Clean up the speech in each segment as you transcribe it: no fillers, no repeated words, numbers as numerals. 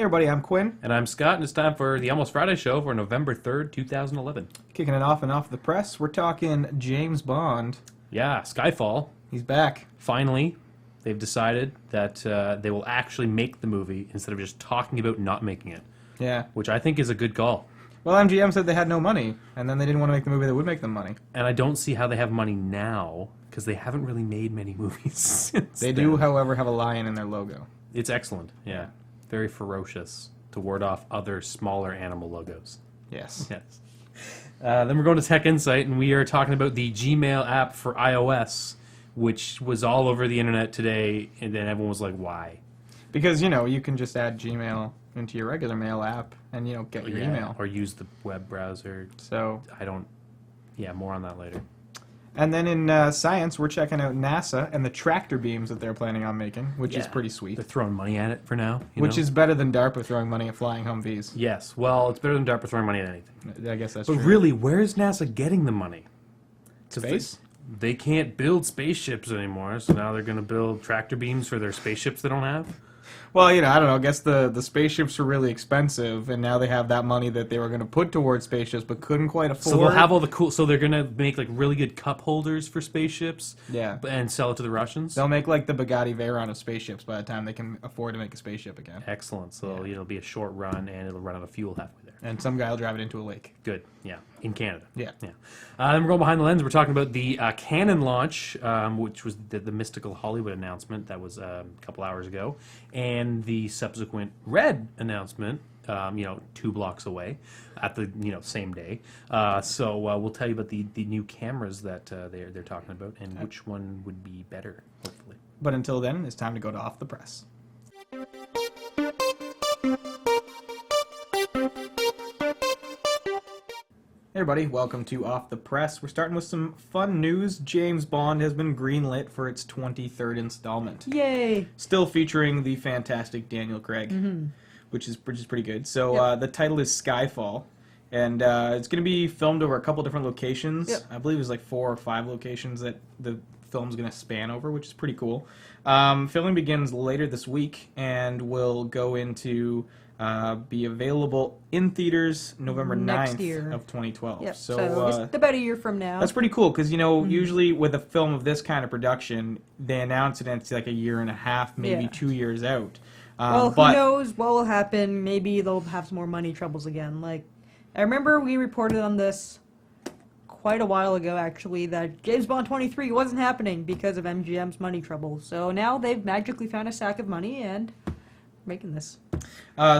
Hey everybody, I'm Quinn. And I'm Scott, and it's time for the Almost Friday show for November 3rd, 2011. Kicking it off and off the press, we're talking James Bond. Yeah, Skyfall. He's back. Finally, they've decided that they will actually make the movie instead of just talking about not making it. Yeah. Which I think is a good call. Well, MGM said they had no money, and then they didn't want to make the movie that would make them money. And I don't see how they have money now, because they haven't really made many movies since They then. do, however, have a lion in their logo. It's excellent, yeah. Very ferocious to ward off other smaller animal logos. Yes. Yes. Then we're going to Tech Insight, and we are talking about the Gmail app for iOS, which was all over the internet today, and then everyone was like, why? Because, you can just add Gmail into your regular mail app and, get your email. Or use the web browser. So, Yeah, more on that later. and then in science, we're checking out NASA and the tractor beams that they're planning on making, which is pretty sweet. They're throwing money at it for now. Which is better than DARPA throwing money at flying Humvees. Yes, well, it's better than DARPA throwing money at anything. I guess that's But true. really, where's NASA getting the money? 'Cause Space? They can't build spaceships anymore, so now they're going to build tractor beams for their spaceships they don't have? Well, I don't know. I guess the spaceships were really expensive, and now they have that money that they were going to put towards spaceships, but couldn't quite afford. So they'll have all the cool... So they're going to make, like, really good cup holders for spaceships? Yeah. And sell it to the Russians? They'll make, like, the Bugatti Veyron of spaceships by the time they can afford to make a spaceship again. Excellent. So it'll be a short run, and it'll run out of fuel halfway there. And some guy will drive it into a lake. Good. Yeah. In Canada. Yeah. Yeah. Then we're going behind the lens. We're talking about the Canon launch, which was the mystical Hollywood announcement that was a couple hours ago, and the subsequent Red announcement, 2 blocks away, at the same day. So we'll tell you about the new cameras that they're talking about, and which one would be better, hopefully. But until then, it's time to go to Off the Press. Hey everybody, welcome to Off the Press. We're starting with some fun news. James Bond has been greenlit for its 23rd installment. Yay! Still featuring the fantastic Daniel Craig, which is pretty good. So the title is Skyfall, and it's going to be filmed over a couple different locations. Yep. I believe there's like 4 or 5 locations that the film's going to span over, which is pretty cool. Filming begins later this week and will go into... be available in theaters November 9th of 2012. Yep. So just about a year from now. that's pretty cool because, usually with a film of this kind of production, they announce it and it's like a year and a half, maybe 2 years out. Well, who knows what will happen? Maybe they'll have some more money troubles again. Like, I remember we reported on this quite a while ago, actually, that James Bond 23 wasn't happening because of MGM's money trouble. So now they've magically found a sack of money and making this.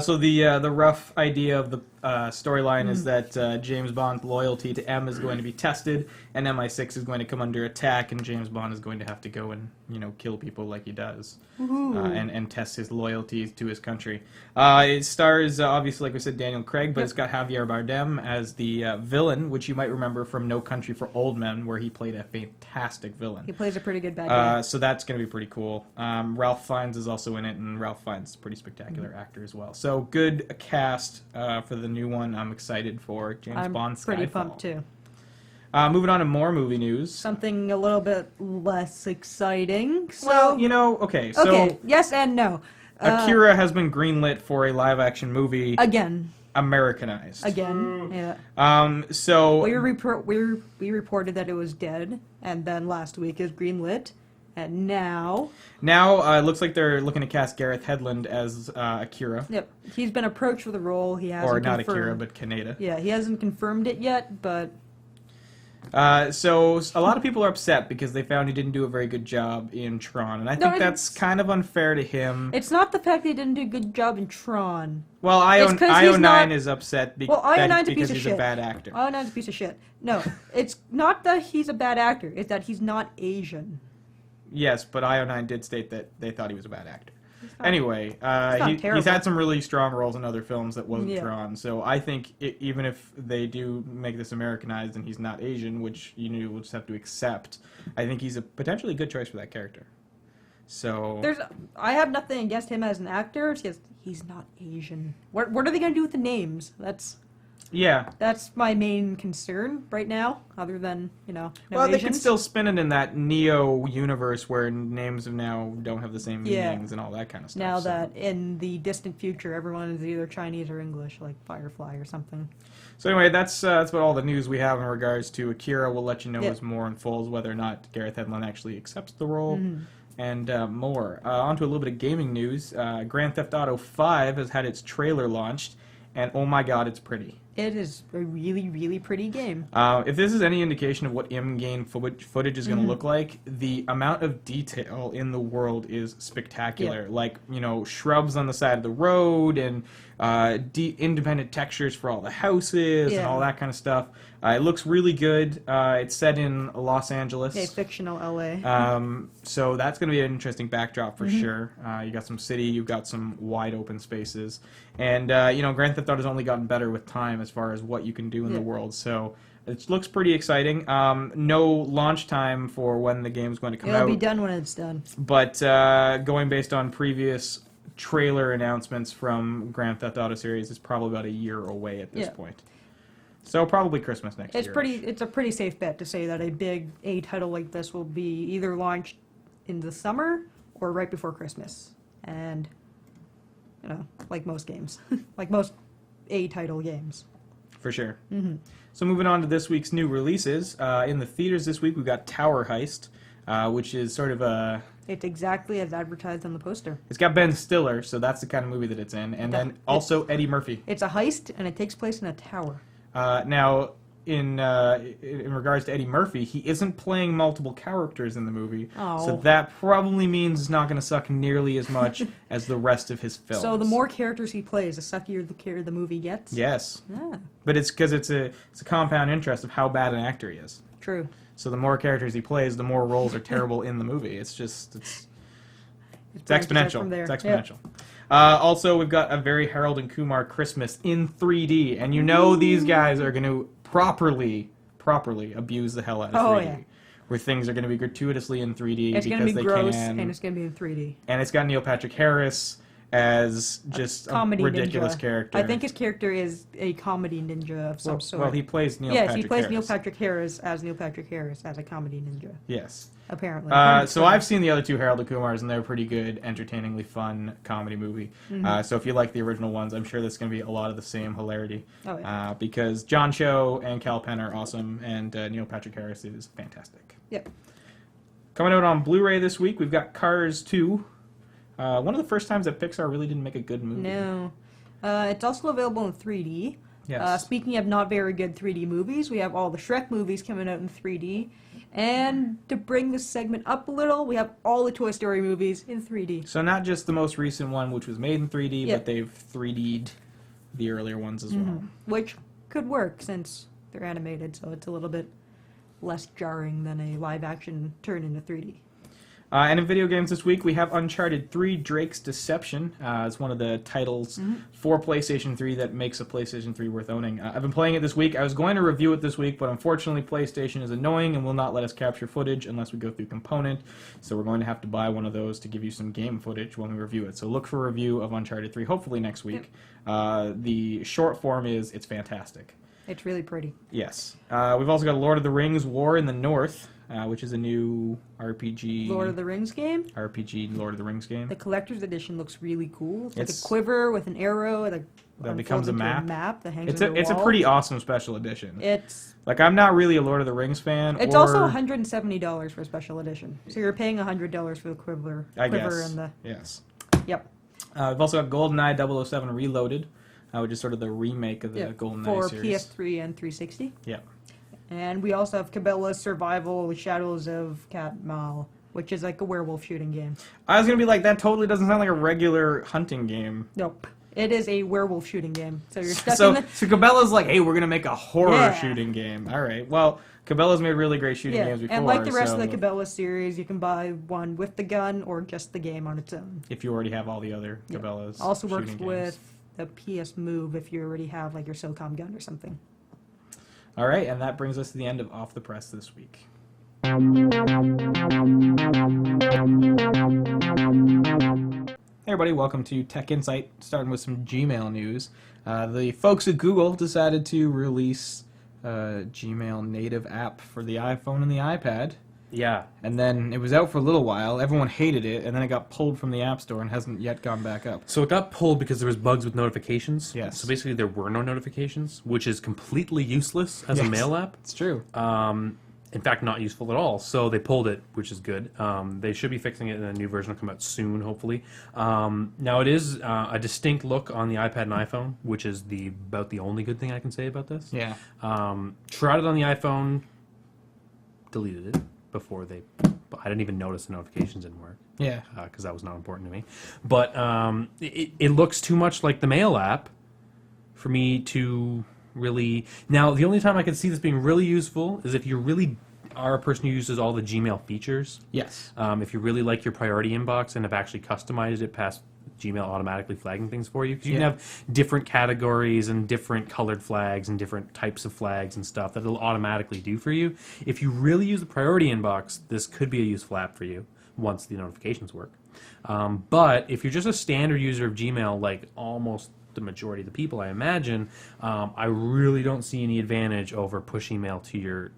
So the rough idea of the storyline is that James Bond's loyalty to M is going to be tested, and MI6 is going to come under attack, and James Bond is going to have to go and kill people like he does, and test his loyalty to his country. It stars obviously, like we said, Daniel Craig, but it's got Javier Bardem as the villain, which you might remember from No Country for Old Men, where he played a fantastic villain. He plays a pretty good bad guy. So that's going to be pretty cool. Ralph Fiennes is also in it, and Ralph Fiennes is a pretty spectacular actor as well. So good cast for the new one. I'm excited for James Bond Skyfall. I'm pretty pumped too. Moving on to more movie news. Something a little bit less exciting. So, Well, okay. So okay, yes and no. Akira has been greenlit for a live-action movie. Again. Americanized. Again, yeah. So we reported that it was dead, and then last week is greenlit, and now it looks like they're looking to cast Gareth Hedlund as Akira. Yep, he's been approached for the role. He hasn't Or not confirmed. Akira, but Kaneda. Yeah, he hasn't confirmed it yet, but so a lot of people are upset because they found he didn't do a very good job in Tron, and I think that's kind of unfair to him. It's not the fact he didn't do a good job in Tron. Well, IO9 is upset because he's a bad actor. IO9's a piece of shit. No, it's not that he's a bad actor. It's that he's not Asian. Yes, but IO9 did state that they thought he was a bad actor. Anyway, he's had some really strong roles in other films that wasn't Tron, so I think even if they do make this Americanized and he's not Asian, which we'll just have to accept, I think he's a potentially good choice for that character. So I have nothing against him as an actor. It's just he's not Asian. What are they going to do with the names? Yeah. That's my main concern right now, other than, no Well, they could Asians. still spin it in that Neo universe where names of now don't have the same Yeah. meanings and all that kind of stuff. Now so. that in the distant future, everyone is either Chinese or English, like Firefly or something. So anyway, that's about all the news we have in regards to Akira. We'll let you know Yeah. as more unfolds whether or not Gareth Edlund actually accepts the role. Mm-hmm. And more. On to a little bit of gaming news. Grand Theft Auto 5 has had its trailer launched, and oh my god, it's pretty. It is a really, really pretty game. If this is any indication of what in-game footage is going to Mm-hmm. look like, the amount of detail in the world is spectacular. Yeah. Like, shrubs on the side of the road and independent textures for all the houses and Yeah. all that kind of stuff. It looks really good. It's set in Los Angeles. A fictional LA. So that's going to be an interesting backdrop Mm-hmm. for sure. You got some city, you've got some wide open spaces, and Grand Theft Auto's only gotten better with time as far as what you can do in the Yeah. world. So it looks pretty exciting. No launch time for when the game's going to come It'll out, be done when it's done. but going based on previous trailer announcements from Grand Theft Auto series, it's probably about a year away at this Yeah. point. So probably Christmas next It's year. It's a pretty safe bet to say that a big A title like this will be either launched in the summer or right before Christmas, and like most games, like most A title games. For sure. Mm-hmm. So moving on to this week's new releases. In the theaters this week, we've got Tower Heist, which is sort of a... It's exactly as advertised on the poster. It's got Ben Stiller, so that's the kind of movie that it's in. And then also Eddie Murphy. It's a heist, and it takes place in a tower. Now, in regards to Eddie Murphy, he isn't playing multiple characters in the movie. Oh. So that probably means it's not going to suck nearly as much as the rest of his films. So the more characters he plays, the suckier the movie gets. Yes. Yeah, But it's because it's a compound interest of how bad an actor he is. true. So the more characters he plays, the more roles are terrible in the movie. It's Branches exponential. out from there. It's exponential. Also, we've got a very Harold and Kumar Christmas in 3D, and these guys are going to properly abuse the hell out of 3D. Oh, yeah. Where things are going to be gratuitously in 3D It's because going to they be gross, can. and it's going to be in 3D. And it's got Neil Patrick Harris as just a Comedy ridiculous ninja. character. I think his character is a comedy ninja of some sort. Well, he plays Neil yes, Patrick he plays Harris. Neil Patrick Harris as Neil Patrick Harris as a comedy ninja, Yes. apparently. So I've seen the other two Harold and Kumars, and they're pretty good, entertainingly fun comedy movie. Mm-hmm. So if you like the original ones, I'm sure there's going to be a lot of the same hilarity. Oh, yeah. Because John Cho and Cal Penn are awesome, and Neil Patrick Harris is fantastic. Yep. Coming out on Blu-ray this week, we've got Cars 2. One of the first times that Pixar really didn't make a good movie. No. It's also available in 3D. Yes. Speaking of not very good 3D movies, we have all the Shrek movies coming out in 3D. And to bring this segment up a little, we have all the Toy Story movies in 3D. So not just the most recent one, which was made in 3D, Yeah. but they've 3D'd the earlier ones as well. Which could work since they're animated, so it's a little bit less jarring than a live action turn into 3D. And in video games this week, we have Uncharted 3: Drake's Deception. It's one of the titles for PlayStation 3 that makes a PlayStation 3 worth owning. I've been playing it this week. I was going to review it this week, but unfortunately PlayStation is annoying and will not let us capture footage unless we go through Component. So we're going to have to buy one of those to give you some game footage when we review it. So look for a review of Uncharted 3, hopefully next week. The short form is it's fantastic. It's really pretty. Yes. We've also got Lord of the Rings: War in the North, which is a new RPG. Lord of the Rings game. RPG Lord of the Rings game. The collector's edition looks really cool. It's like It's- a quiver with an arrow that becomes a unfolds into map. that hangs It's on a your it's a wall. pretty awesome special edition. It's Like I'm not really a Lord of the Rings fan. It's or, also $170 for a special edition. So you're paying $100 for the quiver I quiver guess. and the Yes. yep. We've also got GoldenEye 007 Reloaded, which is sort of the remake of the Yeah, GoldenEye for series. PS3 and 360. Yeah. And we also have Cabela's Survival Shadows of Katmal, which is like a werewolf shooting game. I was gonna be like, that totally doesn't sound like a regular hunting game. Nope. It is a werewolf shooting game. So you're stuck So, in the... so Cabela's like, hey, we're gonna make a horror Yeah. shooting game. All right. Well, Cabela's made really great shooting Yeah, games before. and like the rest so of the Cabela series, you can buy one with the gun or just the game on its own. if you already have all the other Yeah. Cabela's, Also works shooting games. with the PS Move if you already have like your SOCOM gun or something. All right, and that brings us to the end of Off the Press this week. Hey, Hey everybody, welcome to Tech Insight, starting with some Gmail news. The folks at Google decided to release a Gmail native app for the iPhone and the iPad. Yeah. And then it was out for a little while, everyone hated it, and then it got pulled from the App Store and hasn't yet gone back up. So it got pulled because there was bugs with notifications. Yes. So basically there were no notifications, which is completely useless as a Yes. mail app. It's true. In fact, not useful at all. So they pulled it, which is good. They should be fixing it, and a new version will come out soon, hopefully. Now, it is a distinct look on the iPad and iPhone, which is about the only good thing I can say about this. Yeah. Tried it on the iPhone, deleted it before they... I didn't even notice the notifications didn't work. Yeah. Because that was not important to me. But it looks too much like the Mail app for me to... really. Now, the only time I can see this being really useful is if you really are a person who uses all the Gmail features. Yes. If you really like your priority inbox and have actually customized it past Gmail automatically flagging things for you. Because you can have different categories and different colored flags and different types of flags and stuff that it'll automatically do for you. If you really use the priority inbox, this could be a useful app for you once the notifications work. But if you're just a standard user of Gmail, like almost the majority of the people, I imagine, I really don't see any advantage over push email to your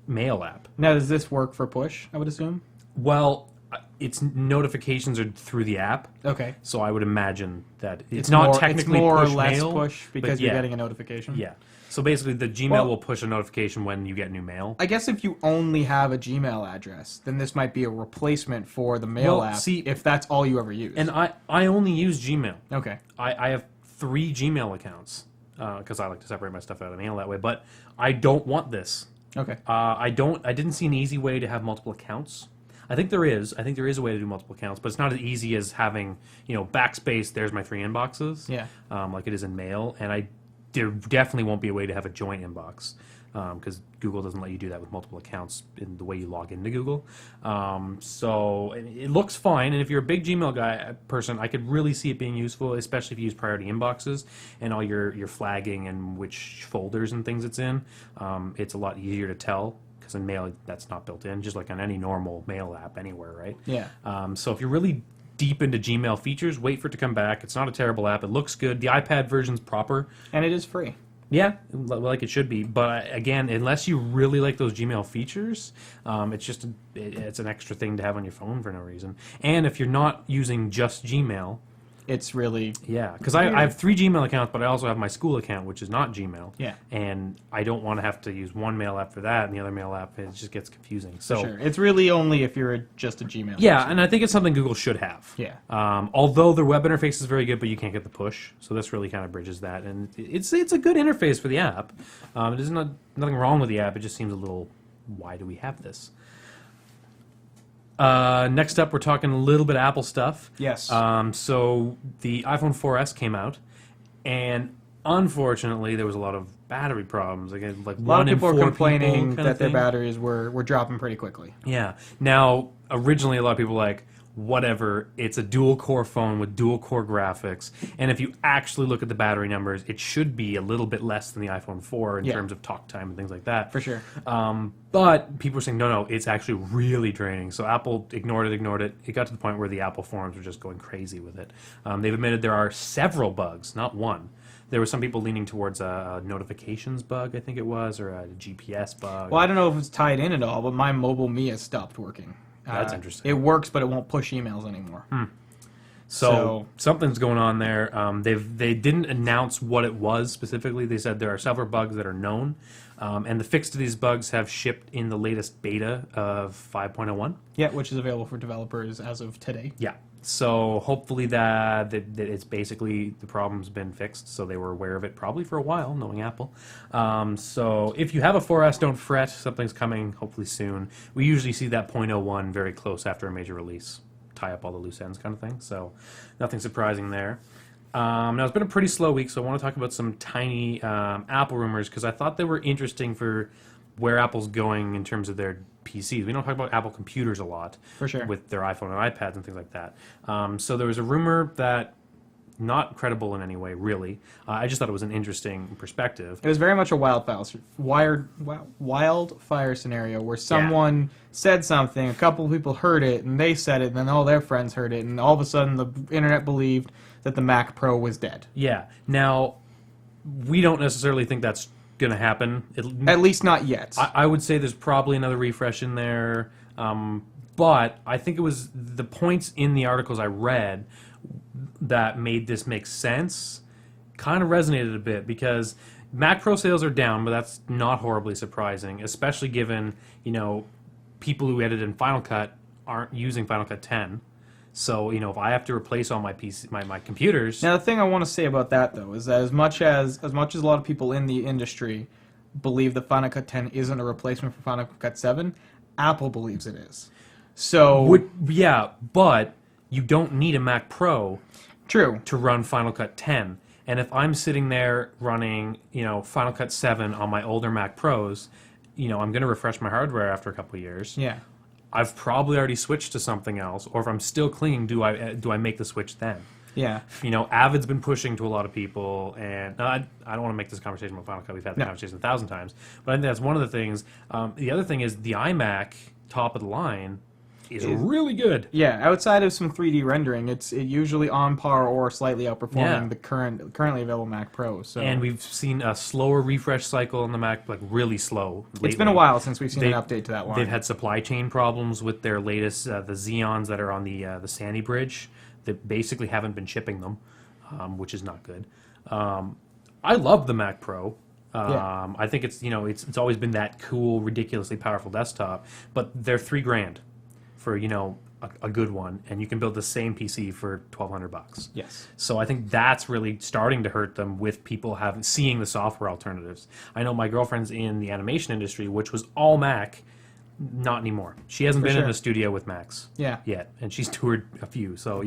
mail app. Now, does this work for push, I would assume? Well, its notifications are through the app, Okay. so I would imagine that it's not technically it's more push or less mail, push because but you're yeah. getting a notification. Yeah. So basically, the Gmail Well- will push a notification when you get new mail. I guess if you only have a Gmail address, then this might be a replacement for the mail Well, app, see- if that's all you ever use. And I only use Gmail. Okay. I have 3 Gmail accounts because I like to separate my stuff out of mail that way. But I don't want this. Okay. I didn't see an easy way to have multiple accounts. I think there is a way to do multiple accounts, but it's not as easy as having, backspace, there's my 3 inboxes. Yeah. Like it is in mail. And there definitely won't be a way to have a joint inbox because Google doesn't let you do that with multiple accounts in the way you log into Google. So it looks fine. And if you're a big Gmail person, I could really see it being useful, especially if you use priority inboxes and all your flagging and which folders and things it's in. It's a lot easier to tell. Because in mail, that's not built in, just like on any normal mail app anywhere, right? Yeah. So if you're really deep into Gmail features, wait for it to come back. It's not a terrible app. It looks good. The iPad version's proper. And it is free. Yeah, like it should be. But again, unless you really like those Gmail features, it's an extra thing to have on your phone for no reason. And if you're not using just Gmail... It's really... Yeah, because I have 3 Gmail accounts, but I also have my school account, which is not Gmail. Yeah. And I don't want to have to use one mail app for that, and the other mail app, it just gets confusing. So, Sure. It's really only if you're just a Gmail yeah, person. and I think it's something Google should have. Yeah. Although their web interface is very good, but you can't get the push, so this really kind of bridges that. And it's a good interface for the app. There's nothing wrong with the app. It just seems a little, why do we have this? Next up, we're talking a little bit of Apple stuff. Yes. So the iPhone 4S came out, and unfortunately, there was a lot of battery problems. Again, like a lot of people are complaining kind that of their thing. batteries were dropping pretty quickly. Yeah. Now, originally, a lot of people were like, whatever, it's a dual-core phone with dual-core graphics, and if you actually look at the battery numbers, it should be a little bit less than the iPhone 4 in Yeah. terms of talk time and things like that. For sure. But people were saying, no, it's actually really draining. So Apple ignored it. It got to the point where the Apple forums were just going crazy with it. They've admitted there are several bugs, not one. There were some people leaning towards a notifications bug, I think it was, or a GPS bug. Well, I don't know if it's tied in at all, but my Mobile Me has stopped working. That's interesting. It works, but it won't push emails anymore. So something's going on there. They didn't announce what it was specifically. They said there are several bugs that are known, and the fix to these bugs have shipped in the latest beta of 5.01. Yeah, which is available for developers as of today. Yeah. So hopefully that it's basically the problem's been fixed. So they were aware of it probably for a while, knowing Apple. So if you have a 4S, don't fret. Something's coming hopefully soon. We usually see that 0.01 very close after a major release. Tie up all the loose ends kind of thing. So nothing surprising there. Now, it's been a pretty slow week, so I want to talk about some tiny Apple rumors because I thought they were interesting for where Apple's going in terms of their PCs. We don't talk about Apple computers a lot. For sure. With their iPhone and iPads and things like that. So there was a rumor that not credible in any way, really. I just thought it was an interesting perspective. It was very much a wildfire scenario where someone said something, a couple of people heard it, and they said it, and then all their friends heard it, and all of a sudden the internet believed that the Mac Pro was dead. Yeah. Now, we don't necessarily think that's going to happen. At least not yet. I would say there's probably another refresh in there, but I think it was the points in the articles I read that made this make sense kind of resonated a bit, because Mac Pro sales are down, but that's not horribly surprising, especially given, people who edit in Final Cut aren't using Final Cut 10. So, if I have to replace all my my computers... Now, the thing I want to say about that, though, is that as much as a lot of people in the industry believe that Final Cut 10 isn't a replacement for Final Cut 7, Apple believes it is. So... but you don't need a Mac Pro True. to run Final Cut 10. And if I'm sitting there running, Final Cut 7 on my older Mac Pros, I'm going to refresh my hardware after a couple of years. Yeah. I've probably already switched to something else, or if I'm still clinging, do I make the switch then? Yeah. Avid's been pushing to a lot of people, and I don't want to make this conversation about Final Cut. We've had the conversation 1,000 times, but I think that's one of the things. The other thing is the iMac top of the line is really good. Yeah, outside of some 3D rendering, it's usually on par or slightly outperforming the currently available Mac Pro. So. And we've seen a slower refresh cycle on the Mac, like really slow. Lately. It's been a while since we've seen an update to that line. They've had supply chain problems with their latest, the Xeons that are on the Sandy Bridge. They basically haven't been shipping them, which is not good. I love the Mac Pro. I think it's it's always been that cool, ridiculously powerful desktop, but they're $3,000 for a good one, and you can build the same PC for $1,200. Yes. So I think that's really starting to hurt them with people seeing the software alternatives. I know my girlfriend's in the animation industry, which was all Mac. Not anymore. She hasn't been in a studio with Macs yet, and she's toured a few. So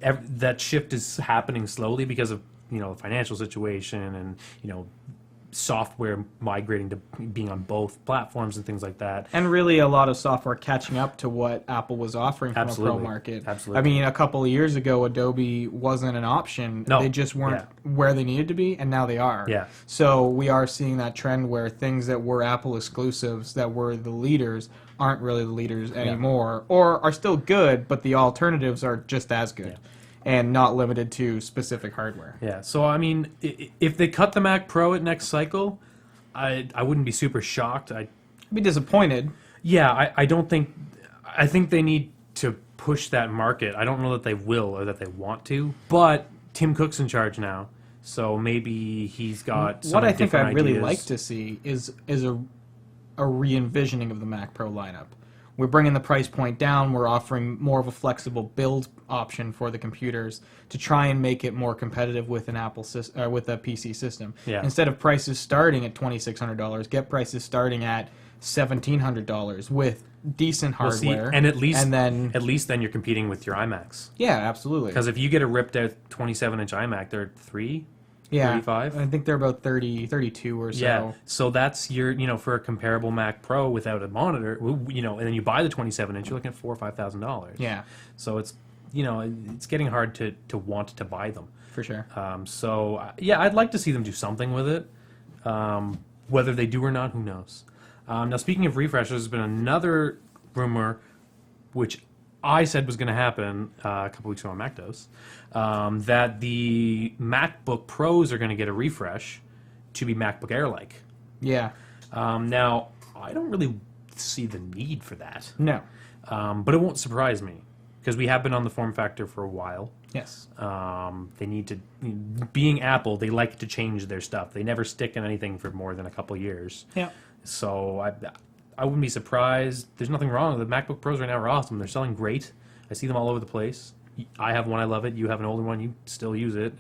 that shift is happening slowly because of the financial situation and software migrating to being on both platforms and things like that. And really a lot of software catching up to what Apple was offering from a pro market. Absolutely. I mean, a couple of years ago, Adobe wasn't an option. No. They just weren't where they needed to be, and now they are. Yeah. So we are seeing that trend where things that were Apple exclusives, that were the leaders, aren't really the leaders anymore, or are still good, but the alternatives are just as good. Yeah. And not limited to specific hardware. Yeah, so I mean, if they cut the Mac Pro at next cycle, I wouldn't be super shocked. I'd be disappointed. Yeah, I don't think... I think they need to push that market. I don't know that they will or that they want to, but Tim Cook's in charge now, so maybe he's got some What I think I'd really ideas. like to see is a re-envisioning of the Mac Pro lineup. We're bringing the price point down. We're offering more of a flexible build option for the computers to try and make it more competitive with an with a PC system. Yeah. Instead of prices starting at $2,600, get prices starting at $1,700 with decent hardware. And at least then you're competing with your iMacs. Yeah, absolutely. Because if you get a ripped out 27-inch iMac, they're $35. I think they're about 32 or so. Yeah, so that's your, for a comparable Mac Pro without a monitor, and then you buy the 27-inch, you're looking at $4,000 or $5,000. Yeah. So it's, it's getting hard to want to buy them. For sure. I'd like to see them do something with it. Whether they do or not, who knows? Now, speaking of refreshes, there's been another rumor, which I said was going to happen a couple weeks ago on MacDose, that the MacBook Pros are going to get a refresh to be MacBook Air-like. Yeah. Now, I don't really see the need for that. No. But it won't surprise me, because we have been on the form factor for a while. Yes. They need to... Being Apple, they like to change their stuff. They never stick in anything for more than a couple years. Yeah. So I wouldn't be surprised. There's nothing wrong. The MacBook Pros right now are awesome. They're selling great. I see them all over the place. I have one. I love it. You have an older one. You still use it.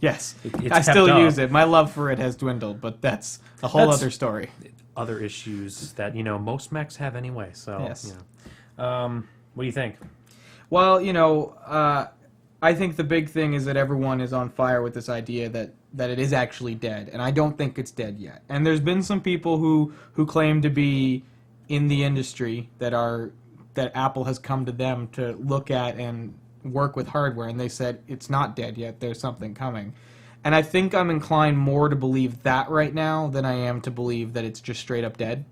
Yes. It's I still kept up. use it. My love for it has dwindled, but that's a whole other story. Other issues that most Macs have anyway. So yes. What do you think? Well, I think the big thing is that everyone is on fire with this idea that it is actually dead, and I don't think it's dead yet. And there's been some people who claim to be in the industry that Apple has come to them to look at and work with hardware, and they said it's not dead yet. There's something coming. And I think I'm inclined more to believe that right now than I am to believe that it's just straight up dead.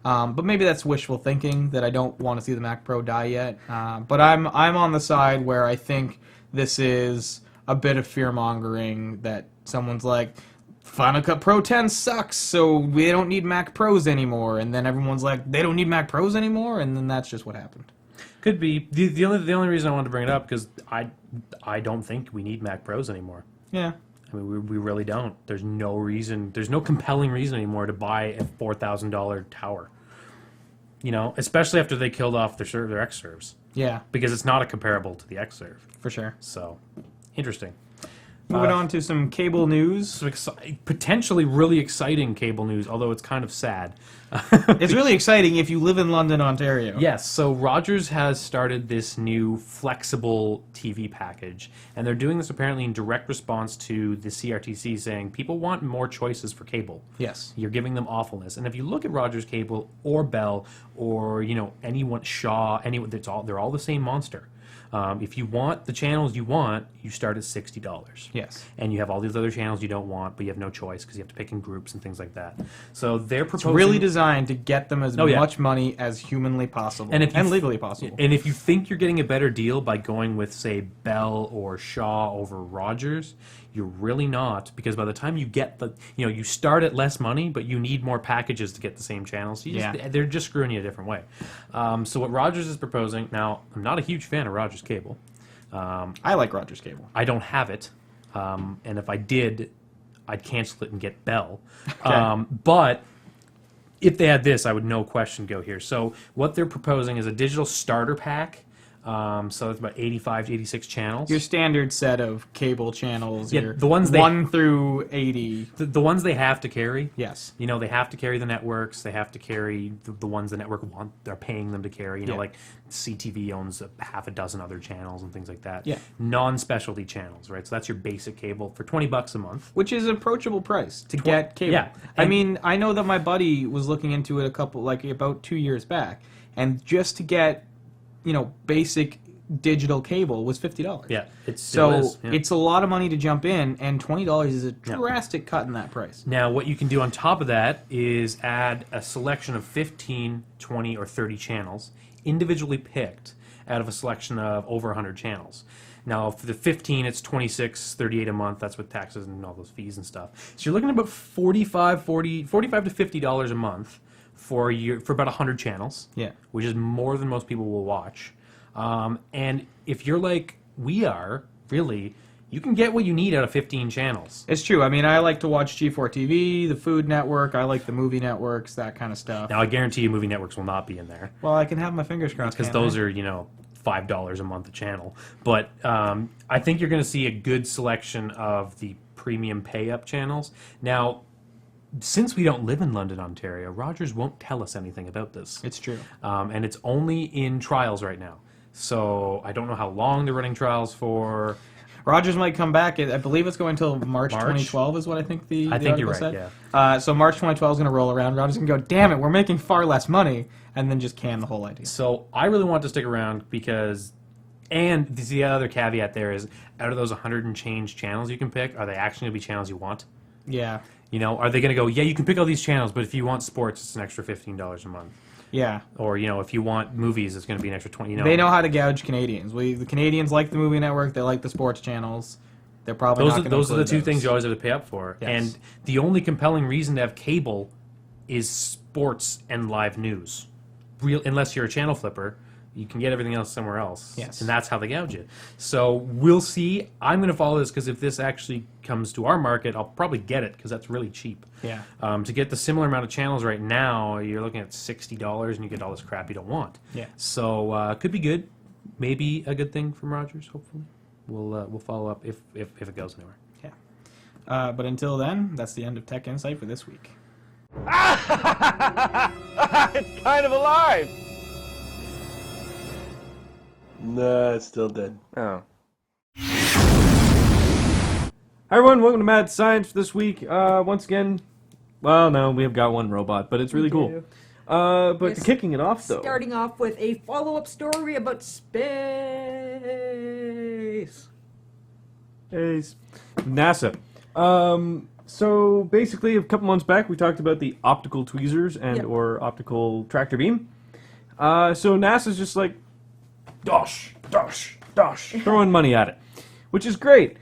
But maybe that's wishful thinking, that I don't want to see the Mac Pro die yet. But I'm on the side where I think this is a bit of fear-mongering, that someone's like, Final Cut Pro 10 sucks, so we don't need Mac Pros anymore. And then everyone's like, they don't need Mac Pros anymore? And then that's just what happened. Could be. The only reason I wanted to bring it up, because I don't think we need Mac Pros anymore. Yeah. I mean, we really don't. There's no reason. There's no compelling reason anymore to buy a $4,000 tower. You know, especially after they killed off their X serves. Yeah. Because it's not a comparable to the X serve. For sure. So, interesting. Moving on to some cable news. Some potentially really exciting cable news, although it's kind of sad. It's really exciting if you live in London, Ontario. Yes, so Rogers has started this new flexible TV package, and they're doing this apparently in direct response to the CRTC saying people want more choices for cable. Yes. You're giving them awfulness. And if you look at Rogers Cable or Bell or, you know, anyone, Shaw, anyone, they're all the same monster. If you want the channels you want, you start at $60. Yes. And you have all these other channels you don't want, but you have no choice because you have to pick in groups and things like that. So they're proposing... It's really designed to get them as much money as humanly possible and legally possible. And if you think you're getting a better deal by going with, say, Bell or Shaw over Rogers, you're really not, because by the time you get you start at less money, but you need more packages to get the same channels. They're just screwing you a different way. So what Rogers is proposing, now, I'm not a huge fan of Rogers Cable. I like Rogers Cable. I don't have it, and if I did, I'd cancel it and get Bell. Okay. But if they had this, I would no question go here. So what they're proposing is a digital starter pack. So it's about 85 to 86 channels. Your standard set of cable channels. Yeah, your the ones 1 through 80. The ones they have to carry. Yes. You know, they have to carry the networks. They have to carry the ones the network want. They're paying them to carry. You know, like CTV owns half a dozen other channels and things like that. Yeah. Non-specialty channels, right? So that's your basic cable for $20 a month. Which is an approachable price to get cable. Yeah. I mean, I know that my buddy was looking into it about 2 years back, and just to get, basic digital cable was $50. Yeah, it's a lot of money to jump in, and $20 is a drastic cut in that price. Now, what you can do on top of that is add a selection of 15, 20, or 30 channels, individually picked out of a selection of over 100 channels. Now, for the 15, it's $26.38 a month. That's with taxes and all those fees and stuff. So you're looking at about $45 to $50 a month for about 100 channels. Yeah, which is more than most people will watch. And if you're like we are, really, you can get what you need out of 15 channels. It's true. I mean, I like to watch G4 TV, the Food Network. I like the movie networks, that kind of stuff. Now, I guarantee you movie networks will not be in there. Well, I can have my fingers crossed. Because those are, $5 a month a channel. But I think you're going to see a good selection of the premium pay-up channels. Now, since we don't live in London, Ontario, Rogers won't tell us anything about this. It's true. And it's only in trials right now. So I don't know how long they're running trials for. Rogers might come back. I believe it's going until March 2012 is what I think the think you're right, said. yeah. So March 2012 is going to roll around. Rogers can go, damn it, we're making far less money, and then just can the whole idea. So I really want to stick around because, and the other caveat there is, out of those 100 and change channels you can pick, are they actually going to be channels you want? Yeah. Are they going to go, yeah, you can pick all these channels, but if you want sports, it's an extra $15 a month. Yeah. Or, if you want movies, it's going to be an extra $20. They know how to gouge Canadians. The Canadians like the movie network. They like the sports channels. They're probably not going to Those are the two things you always have to pay up for. Yes. And the only compelling reason to have cable is sports and live news. Unless you're a channel flipper, you can get everything else somewhere else. Yes. And that's how they gouge it. So we'll see. I'm going to follow this because if this actually comes to our market, I'll probably get it because that's really cheap. Yeah. To get the similar amount of channels right now, you're looking at $60 and you get all this crap you don't want. Yeah. So could be good. Maybe a good thing from Rogers, hopefully. We'll follow up if it goes anywhere. Yeah. But until then, that's the end of Tech Insight for this week. It's kind of alive! Nah, it's still dead. Oh. Hi everyone, welcome to Mad Science for this week. Once again, well, no, we have got one robot, but it's really cool. But Yes. kicking it off though. Starting off with a follow-up story about space. space. Ace. NASA. So basically, a couple months back, we talked about the optical tweezers and Yep. or optical tractor beam. So NASA's just like, dosh, throwing money at it, which is great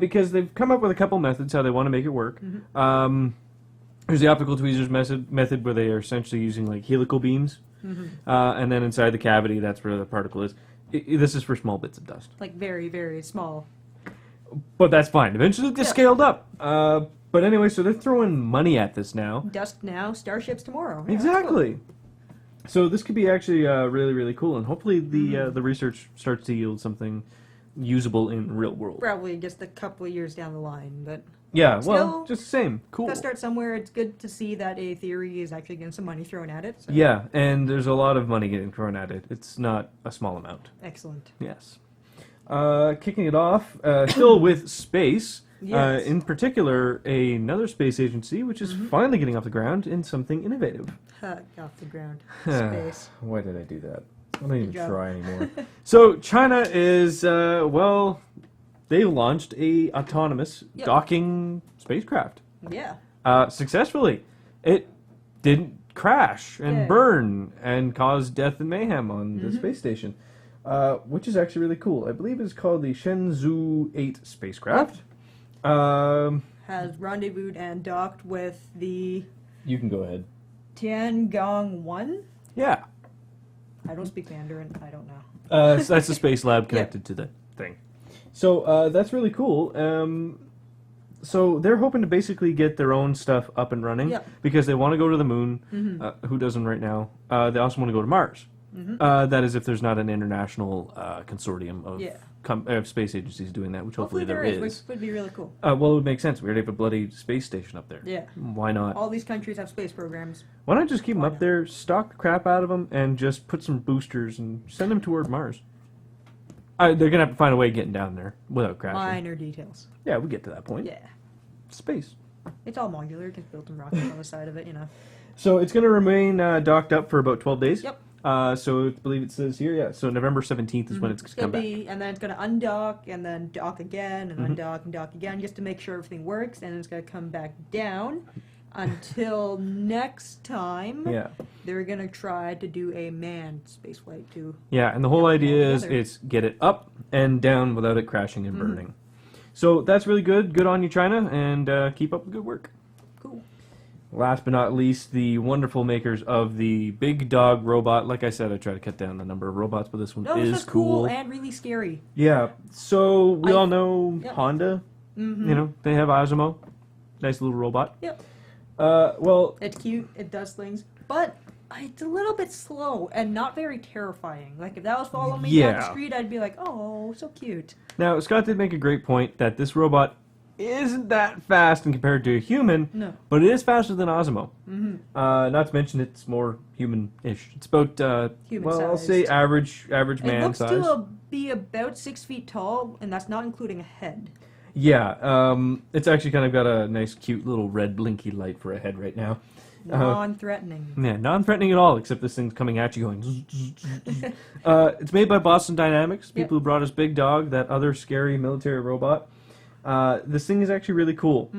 because they've come up with a couple methods how they want to make it work. There's the optical tweezers method where they are essentially using like helical beams, and then inside the cavity, that's where the particle is. This is for small bits of dust. Like very, very small. But that's fine. Eventually it gets Yeah. scaled up. But anyway, so they're throwing money at this now. Dust now, starships tomorrow. Yeah, that's Exactly. So this could be actually really, really cool, and hopefully the research starts to yield something usable in real world. cool. Probably just a couple of years down the line, but Yeah, well, Still, just the same. Cool. gotta start somewhere. It's good to see that a theory is actually getting some money thrown at it. So. Yeah, and there's a lot of money getting thrown at it. It's not a small amount. Excellent. Yes. Kicking it off, still with space. Yes. In particular, another space agency, which is finally getting off the ground in something innovative. Off the ground. Space. Why did I do that? I don't even job. try anymore. So China is, well, they launched a autonomous Yep. docking spacecraft Yeah. successfully. It didn't crash and Yeah. burn and cause death and mayhem on the space station, which is actually really cool. I believe it's called the Shenzhou 8 spacecraft. Has rendezvoused and docked with the You can go ahead. Tiangong 1. Yeah. I don't speak Mandarin. I don't know. So that's the space lab connected to the thing. So that's really cool. So they're hoping to basically get their own stuff up and running Yep. because they want to go to the moon. Who doesn't right now? They also want to go to Mars. That is if there's not an international consortium of Yeah. space agencies doing that, which hopefully there is. is. Which would be really cool. Well, it would make sense. We already have a bloody space station up there. Yeah. Why not? All these countries have space programs. Why not just keep them Why up not? there, stock the crap out of them, and just put some boosters and send them toward Mars? They're going to have to find a way of getting down there without crashing. Minor details. Yeah, we get to that point. Yeah. Space. It's all modular. Just build some rockets on the side of it, you know. So it's going to remain docked up for about 12 days. Yep. So I believe it says here, yeah. So November 17th is when it's going to come back. And then it's going to undock, and then dock again, and undock and dock again, just to make sure everything works, and it's going to come back down until next time. Yeah. They're going to try to do a manned spaceflight, too. Yeah, and the whole idea is together. it's get it up and down without it crashing and burning. So that's really good. Good on you, China, and keep up the good work. Cool. Last but not least, the wonderful makers of the Big Dog robot. Like I said, I try to cut down the number of robots, but this one No, this is is cool and really scary. Yeah. So we I- all know Yep. Honda. You know, they have Osmo. Nice little robot. Yep. Well, It's cute, it does things, but it's a little bit slow and not very terrifying. Like, if that was following me down the Yeah. street, I'd be like, oh, so cute. now Scott did make a great point that this robot isn't that fast in compared to a human, No. but it is faster than Osmo. Not to mention it's more human-ish. It's about well, I'll say Human-sized. average It man looks size. to be about 6 feet tall, and that's not including a head. Yeah, it's actually kind of got a nice, cute little red blinky light for a head right now. Non-threatening. Yeah, non-threatening at all, except this thing's coming at you going. Zzz, zzz, zzz, zzz. It's made by Boston Dynamics, people who brought us Big Dog, that other scary military robot. This thing is actually really cool.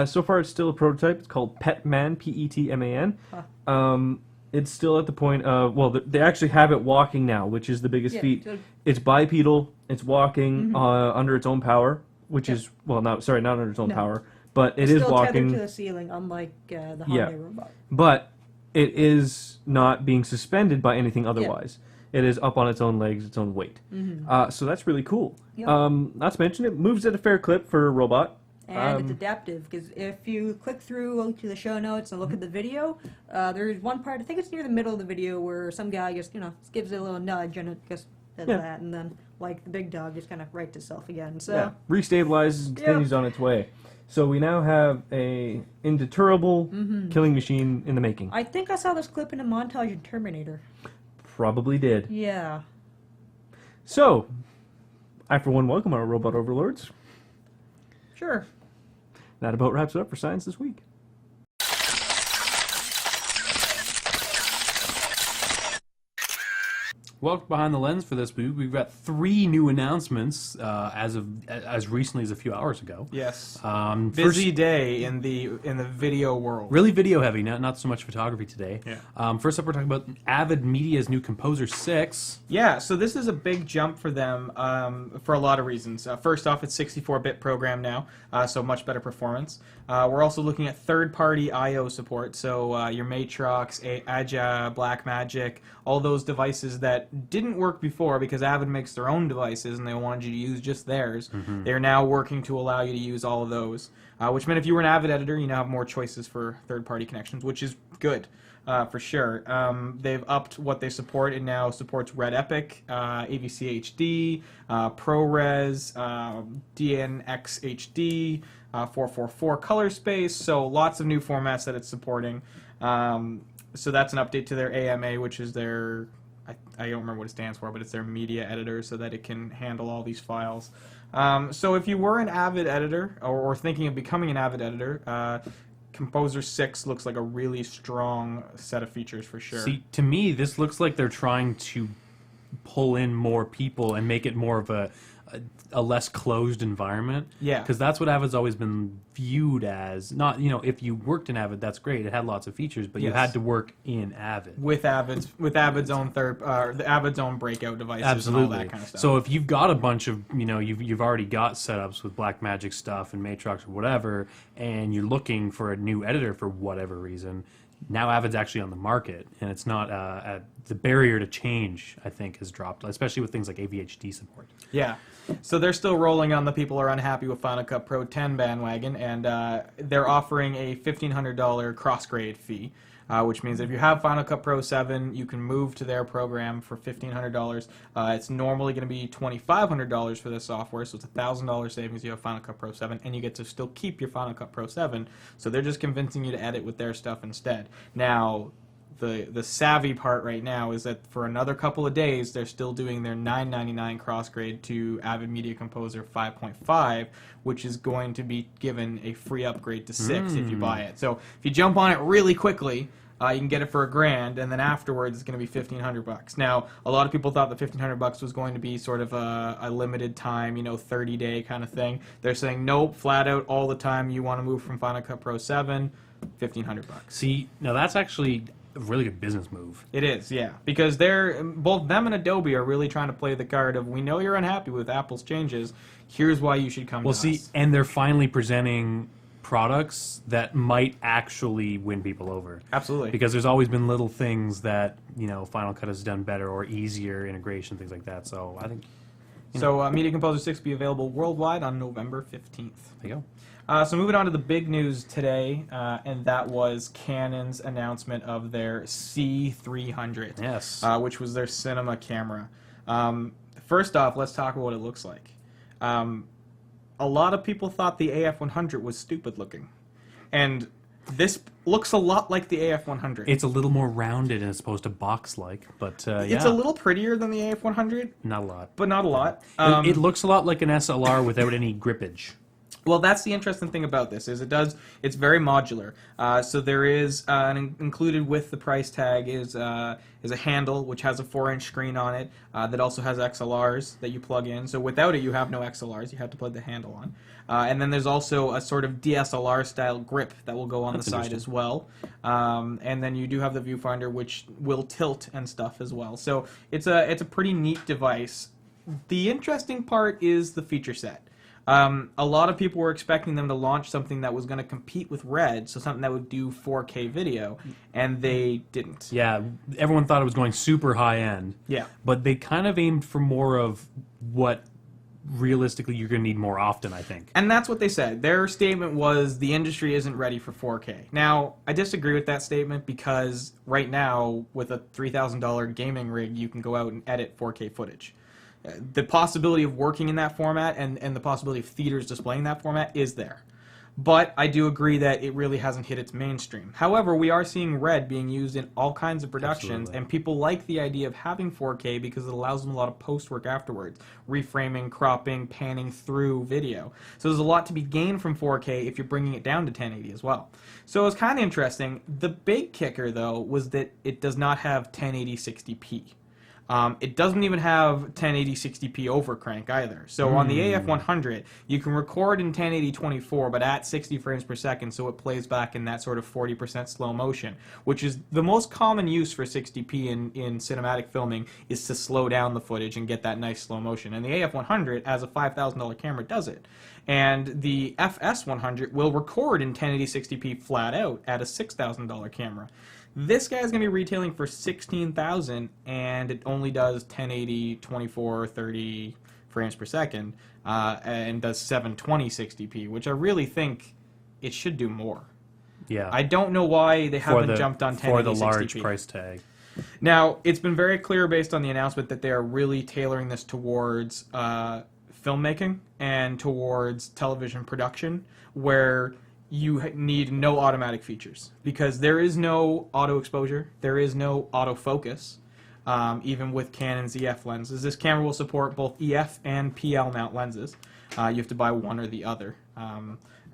So far, it's still a prototype. It's called Petman, Petman. It's still at the point of, well, they actually have it walking now, which is the biggest feat. So, It's bipedal. It's walking under its own power, which is, well, not under its own No. power, but it it's is still tethered walking. to the ceiling, unlike the Hyundai Yeah. robot. But it is not being suspended by anything otherwise. It is up on its own legs, its own weight. So that's really cool. Yep. Not to mention, it moves at a fair clip for a robot. And it's adaptive, because if you click through to the show notes and look at the video, there's one part, I think it's near the middle of the video, where some guy just, gives it a little nudge, and it just does Yeah. that, and then, like the Big Dog, just kind of rights itself again. So, Yeah, restabilizes and continues on its way. So we now have a indeterrable killing machine in the making. I think I saw this clip in a montage in Terminator. Probably did. Yeah. So, I for one welcome our robot overlords. Sure. That about wraps it up for Science This Week. Welcome behind the lens for this week. We've got 3 new announcements as recently as a few hours ago. Yes. Busy Day in the video world. Really video heavy, not so much photography today. Yeah. First up, we're talking about Avid Media's new Composer 6. Yeah, so this is a big jump for them for a lot of reasons. First off, it's 64-bit program now, so much better performance. We're also looking at third-party I/O support, so your Matrox, Aja, Blackmagic, all those devices that didn't work before because Avid makes their own devices and they wanted you to use just theirs. They're now working to allow you to use all of those, which meant if you were an Avid editor, you now have more choices for third-party connections, which is good. For sure. They've upped what they support. It now supports Red Epic, AVC HD, ProRes, DNX HD, 444 color space, so lots of new formats that it's supporting. So that's an update to their AMA, which is their, I don't remember what it stands for, but it's their media editor so that it can handle all these files. So if you were an Avid editor or thinking of becoming an Avid editor, Composer 6 looks like a really strong set of features for sure. See, to me, this looks like they're trying to pull in more people and make it more of a less closed environment. Yeah. Because that's what Avid's always been viewed as. Not, if you worked in Avid, that's great. It had lots of features, but you Yes. had to work in Avid. With Avid's own Avid's own breakout devices Absolutely. and all that kind of stuff. So if you've got a bunch of, you've already got setups with Blackmagic stuff and Matrox or whatever, and you're looking for a new editor for whatever reason, now Avid's actually on the market, and it's not the barrier to change, I think, has dropped, especially with things like AVHD support. Yeah. So they're still rolling on the people who are unhappy with Final Cut Pro 10 bandwagon, and they're offering a $1,500 cross-grade fee, which means if you have Final Cut Pro 7, you can move to their program for $1,500. It's normally going to be $2,500 for this software, so it's $1,000 savings if you have Final Cut Pro 7, and you get to still keep your Final Cut Pro 7, so they're just convincing you to edit with their stuff instead. Now, the savvy part right now is that for another couple of days, they're still doing their $9.99 cross-grade to Avid Media Composer 5.5, which is going to be given a free upgrade to 6 if you buy it. So if you jump on it really quickly, you can get it for $1,000, and then afterwards it's going to be $1,500. Now, a lot of people thought the $1,500 was going to be sort of a limited time, 30-day kind of thing. They're saying nope, flat out, all the time. You want to move from Final Cut Pro 7, $1,500. See, now that's actually a really good business move. It is, yeah, because they're both them and Adobe are really trying to play the card of we know you're unhappy with Apple's changes. Here's why you should come. Well, to see, us. and they're finally presenting products that might actually win people over. Absolutely. Because there's always been little things that Final Cut has done better or easier integration, things like that. So I think. So Media Composer 6 will be available worldwide on November 15th. There you go. So moving on to the big news today, and that was Canon's announcement of their C300. Yes. Which was their cinema camera. First off, let's talk about what it looks like. A lot of people thought the AF100 was stupid looking. And this looks a lot like the AF100. It's a little more rounded as opposed to box-like, but yeah. It's a little prettier than the AF100, Not a lot. but not a lot. It looks a lot like an SLR without any grippage. Well, that's the interesting thing about this is it's very modular. So there is included with the price tag is a handle which has a 4-inch screen on it that also has XLRs that you plug in. So without it, you have no XLRs. You have to plug the handle on. And then there's also a sort of DSLR style grip that will go on the side as well. And then you do have the viewfinder which will tilt and stuff as well. So it's a pretty neat device. The interesting part is the feature set. A lot of people were expecting them to launch something that was going to compete with Red, so something that would do 4K video, and they didn't. Yeah, everyone thought it was going super high-end. Yeah. But they kind of aimed for more of what realistically you're going to need more often, I think. And that's what they said. Their statement was the industry isn't ready for 4K. Now, I disagree with that statement because right now, with a $3,000 gaming rig, you can go out and edit 4K footage. The possibility of working in that format and the possibility of theaters displaying that format is there. But I do agree that it really hasn't hit its mainstream. However, we are seeing Red being used in all kinds of productions, Absolutely. and people like the idea of having 4K because it allows them a lot of post-work afterwards, reframing, cropping, panning through video. So there's a lot to be gained from 4K if you're bringing it down to 1080 as well. So it's kind of interesting. The big kicker, though, was that it does not have 1080 60p. It doesn't even have 1080 60p overcrank either. So on the AF100, you can record in 1080 24, but at 60 frames per second, so it plays back in that sort of 40% slow motion, which is the most common use for 60p in cinematic filming, is to slow down the footage and get that nice slow motion. And the AF100, as a $5,000 camera, does it. And the FS100 will record in 1080 60p flat out at a $6,000 camera. This guy's going to be retailing for $16,000, and it only does 1080, 24, 30 frames per second, and does 720 60p, which I really think it should do more. Yeah. I don't know why they haven't jumped on 1080 for the 60p. large price tag. Now, it's been very clear based on the announcement that they are really tailoring this towards filmmaking and towards television production, where you need no automatic features, because there is no auto exposure, there is no autofocus, even with Canon's EF lenses. This camera will support both EF and PL mount lenses. You have to buy one or the other.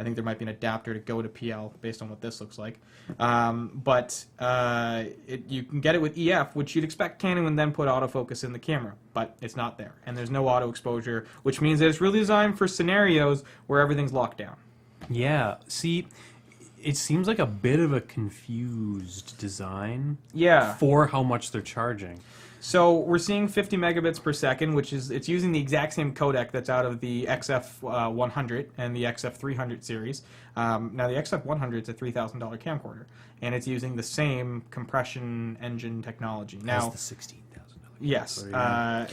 I think there might be an adapter to go to PL based on what this looks like. But you can get it with EF, which you'd expect Canon would then put autofocus in the camera, but it's not there. And there's no auto exposure, which means that it's really designed for scenarios where everything's locked down. Yeah. See, it seems like a bit of a confused design. Yeah. For how much they're charging. So we're seeing 50 megabits per second, which is, it's using the exact same codec that's out of the XF100 and the XF300 series. Now the XF100 is a $3,000 camcorder, and it's using the same compression engine technology. Now, That's the $16,000. yes.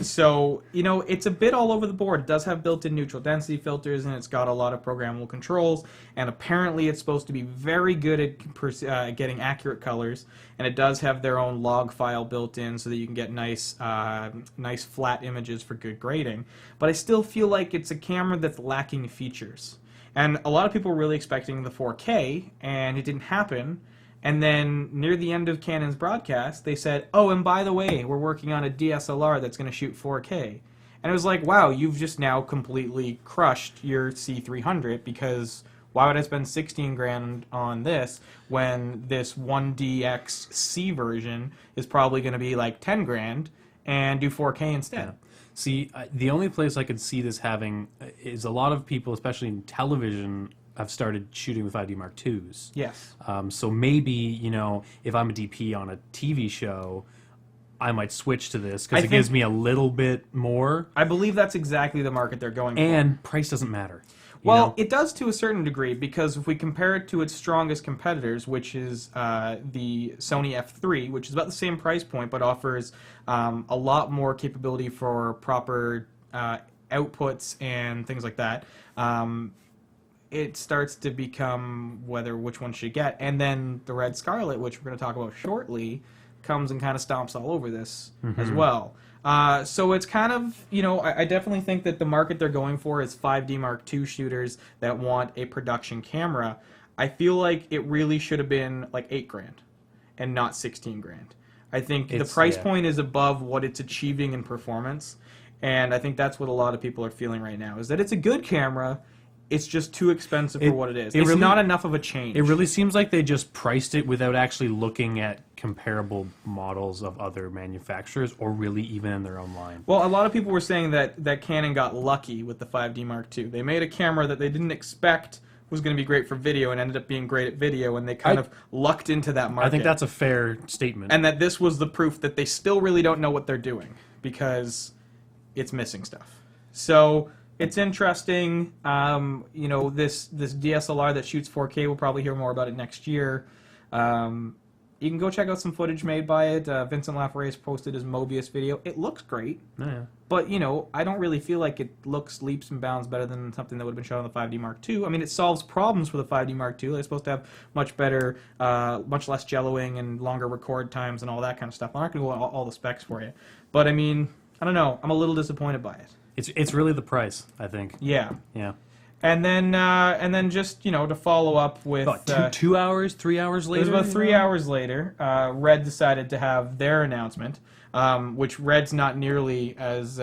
So, you know, it's a bit all over the board. It does have built-in neutral density filters, and it's got a lot of programmable controls, and apparently it's supposed to be very good at getting accurate colors, and it does have their own log file built in so that you can get nice flat images for good grading. But I still feel like it's a camera that's lacking features. And a lot of people were really expecting the 4K, and it didn't happen. And then near the end of Canon's broadcast, they said, oh, and by the way, we're working on a DSLR that's going to shoot 4K. And it was like, wow, you've just now completely crushed your C300, because why would I spend 16 grand on this when this 1DX-C version is probably going to be like 10 grand and do 4K instead? Yeah. See, the only place I could see this having is a lot of people, especially in television, have started shooting with 5D Mark IIs. Yes. So maybe, you know, if I'm a DP on a TV show, I might switch to this because it gives me a little bit more. I believe that's exactly the market they're going for. And price doesn't matter. Well, it does to a certain degree, because if we compare it to its strongest competitors, which is the Sony F3, which is about the same price point but offers a lot more capability for proper outputs and things like that, it starts to become which one should get. And then the Red Scarlet, which we're going to talk about shortly, comes and kind of stomps all over this as well. So it's kind of, you know, I definitely think that the market they're going for is 5D Mark II shooters that want a production camera. I feel like it really should have been like 8 grand and not 16 grand. I think the price point is above what it's achieving in performance. And I think that's what a lot of people are feeling right now, is that it's a good camera. It's just too expensive for what it is. It's really, not enough of a change. It really seems like they just priced it without actually looking at comparable models of other manufacturers, or really even in their own line. Well, a lot of people were saying that Canon got lucky with the 5D Mark II. They made a camera that they didn't expect was going to be great for video and ended up being great at video, and they kind of lucked into that market. I think that's a fair statement. And that this was the proof that they still really don't know what they're doing, because it's missing stuff. So it's interesting. You know, this DSLR that shoots 4K, we'll probably hear more about it next year. You can go check out some footage made by it. Vincent Lafayette posted his Mobius video. It looks great. Yeah. But, you know, I don't really feel like it looks leaps and bounds better than something that would have been shot on the 5D Mark II. I mean, it solves problems for the 5D Mark II. They're supposed to have much better, much less jelloing and longer record times and all that kind of stuff. I'm not going to go all the specs for you. But, I mean, I don't know. I'm a little disappointed by it. It's really the price, I think. Yeah. Yeah. And then just to follow up with About 2 hours, 3 hours it later. was about 3 hours later, Red decided to have their announcement, which Red's not nearly as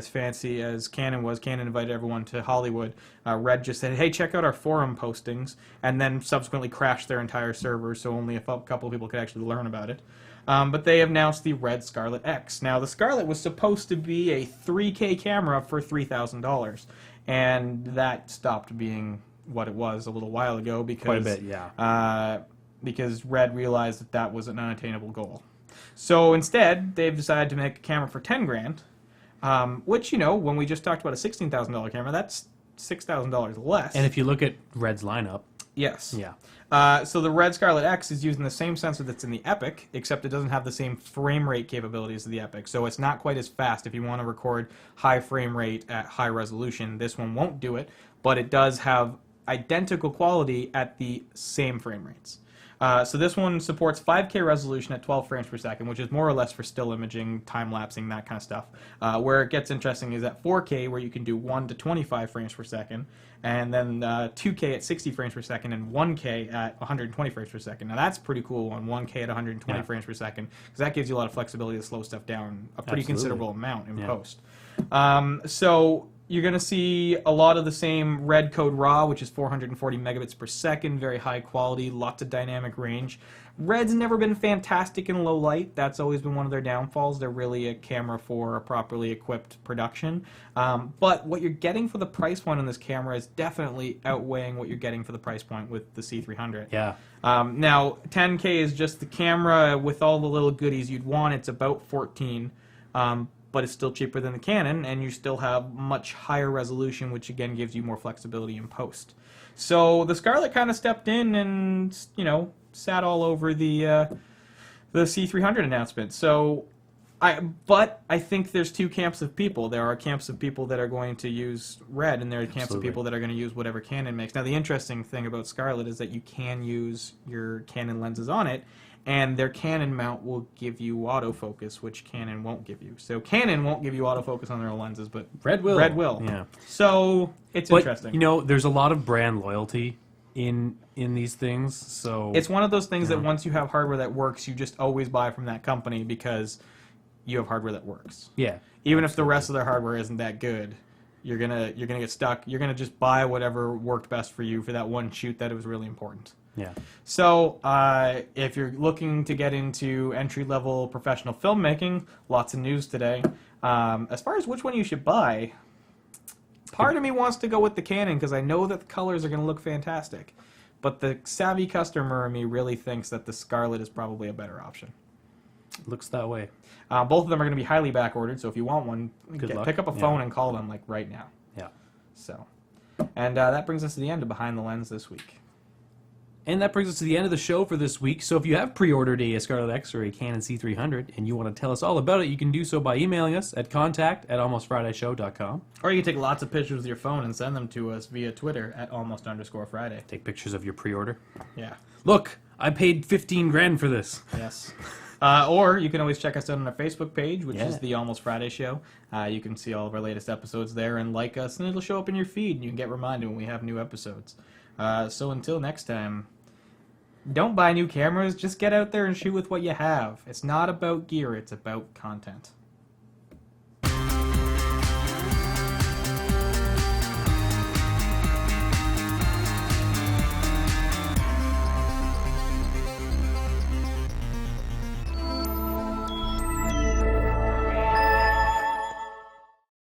fancy as Canon was. Canon invited everyone to Hollywood. Red just said, "Hey, check out our forum postings," and then subsequently crashed their entire server, so only a couple of people could actually learn about it. But they announced the Red Scarlet X. Now, the Scarlet was supposed to be a 3K camera for $3,000, and that stopped being what it was a little while ago because Quite a bit, yeah. Because Red realized that was an unattainable goal. So instead, they've decided to make a camera for $10,000, which when we just talked about a $16,000 camera, that's $6,000 less. And if you look at Red's lineup, yes, yeah. So the Red Scarlet X is using the same sensor that's in the Epic, except it doesn't have the same frame rate capabilities of the Epic. So it's not quite as fast if you want to record high frame rate at high resolution. This one won't do it, but it does have identical quality at the same frame rates. So this one supports 5K resolution at 12 frames per second, which is more or less for still imaging, time-lapsing, that kind of stuff. Where it gets interesting is at 4K, where you can do 1 to 25 frames per second, and then 2K at 60 frames per second, and 1K at 120 frames per second. Now that's pretty cool on 1K at 120 frames per second, because that gives you a lot of flexibility to slow stuff down a pretty considerable amount in post. So you're going to see a lot of the same Red Code RAW, which is 440 megabits per second, very high quality, lots of dynamic range. Red's never been fantastic in low light. That's always been one of their downfalls. They're really a camera for a properly equipped production. But what you're getting for the price point on this camera is definitely outweighing what you're getting for the price point with the C300. Yeah. Now, 10K is just the camera with all the little goodies you'd want. It's about 14. But it's still cheaper than the Canon, and you still have much higher resolution, which again gives you more flexibility in post. So the Scarlet kind of stepped in and sat all over the C300 announcement. So I think there's two camps of people. There are camps of people that are going to use Red, and there are camps of people that are going to use whatever Canon makes. Now the interesting thing about Scarlet is that you can use your Canon lenses on it, and their Canon mount will give you autofocus, which Canon won't give you. So Canon won't give you autofocus on their lenses, but Red will. Red will. Yeah. So it's But, interesting. there's a lot of brand loyalty in these things, so... It's one of those things that once you have hardware that works, you just always buy from that company because you have hardware that works. Yeah. Even if the rest of their hardware isn't that good, you're gonna get stuck. You're gonna just buy whatever worked best for you for that one shoot that it was really important. Yeah. So, if you're looking to get into entry-level professional filmmaking, lots of news today. As far as which one you should buy, part of me wants to go with the Canon because I know that the colors are going to look fantastic. But the savvy customer in me really thinks that the Scarlet is probably a better option. Looks that way. Both of them are going to be highly back-ordered, so if you want one, luck. pick up a phone and call them right now. Yeah. So, and that brings us to the end of Behind the Lens this week. And that brings us to the end of the show for this week. So if you have pre-ordered a Scarlet X or a Canon C300 and you want to tell us all about it, you can do so by emailing us at contact@almostfridayshow.com. Or you can take lots of pictures with your phone and send them to us via Twitter at @almost_Friday. Take pictures of your pre-order. Yeah. Look, I paid $15,000 for this. Yes. Or you can always check us out on our Facebook page, which is the Almost Friday Show. You can see all of our latest episodes there and like us, and it'll show up in your feed, and you can get reminded when we have new episodes. So until next time, don't buy new cameras. Just get out there and shoot with what you have. It's not about gear. It's about content.